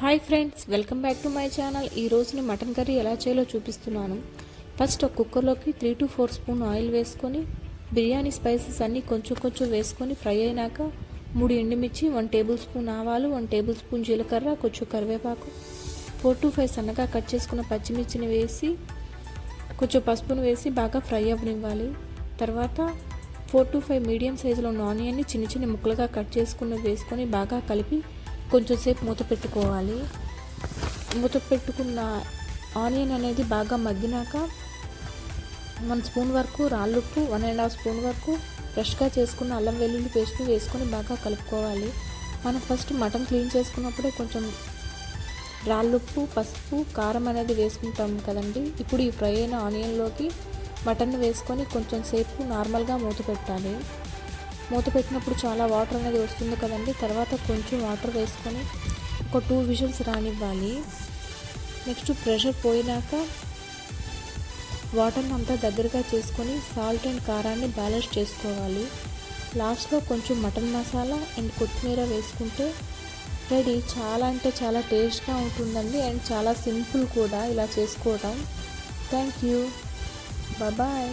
Hi friends, welcome back to my channel. ఈ రోజుని mutton curry ఎలా చేయాలో చూపిస్తున్నాను. ఫస్ట్ ఒక కుక్కర్లోకి 3 to 4 స్పూన్ ఆయిల్ వేసుకొని బిర్యానీ స్పైసెస్ అన్నీ కొంచెం కొంచెం వేసుకొని ఫ్రై అయినాక 3 ఎండుమిర్చి, 1 టేబుల్ స్పూన్ ఆవాలు, 1 టేబుల్ స్పూన్ జీలకర్ర, కొంచెం కరివేపాకు, 4 to 5 సన్నగా కట్ చేసుకున్న పచ్చిమిర్చిని వేసి కొంచెం పసుపును వేసి బాగా ఫ్రై అవ్వనివ్వాలి. తర్వాత 4 to 5 మీడియం సైజులో ఉన్న ఆనియన్ని చిన్న చిన్న ముక్కలుగా కట్ చేసుకుని వేసుకొని బాగా కలిపి కొంచెం సేపు మూత పెట్టుకోవాలి. మూత పెట్టుకున్న ఆనియన్ అనేది బాగా మగ్గినాక 1 స్పూన్ వరకు రాళ్ళుప్పు, 1.5 స్పూన్ వరకు ఫ్రెష్గా చేసుకున్న అల్లం వెల్లుల్లి పేస్ట్ వేసుకొని బాగా కలుపుకోవాలి. మనం ఫస్ట్ మటన్ క్లీన్ చేసుకున్నప్పుడే కొంచెం రాళ్ళుప్పు, పసుపు, కారం అనేది వేసుకుంటాం కదండి. ఇప్పుడు ఈ ఫ్రై అయిన ఆనియన్లోకి మటన్ వేసుకొని కొంచెం సేపు నార్మల్గా మూత పెట్టాలి. మూత పెట్టినప్పుడు చాలా వాటర్ అనేది వస్తుంది కదండి. తర్వాత కొంచెం వాటర్ వేసుకొని ఒక 2 విజిల్స్ రానివ్వాలి. నెక్స్ట్ ప్రెషర్ పోయినాక వాటర్ని అంతా దగ్గరగా చేసుకొని సాల్ట్ అండ్ కారాన్ని బ్యాలెన్స్ చేసుకోవాలి. లాస్ట్లో కొంచెం మటన్ మసాలా అండ్ కొత్తిమీర వేసుకుంటే రెడీ. చాలా అంటే చాలా టేస్ట్గా ఉంటుందండి అండ్ చాలా సింపుల్ కూడా ఇలా చేసుకోవడం. Thank you. బాయ్.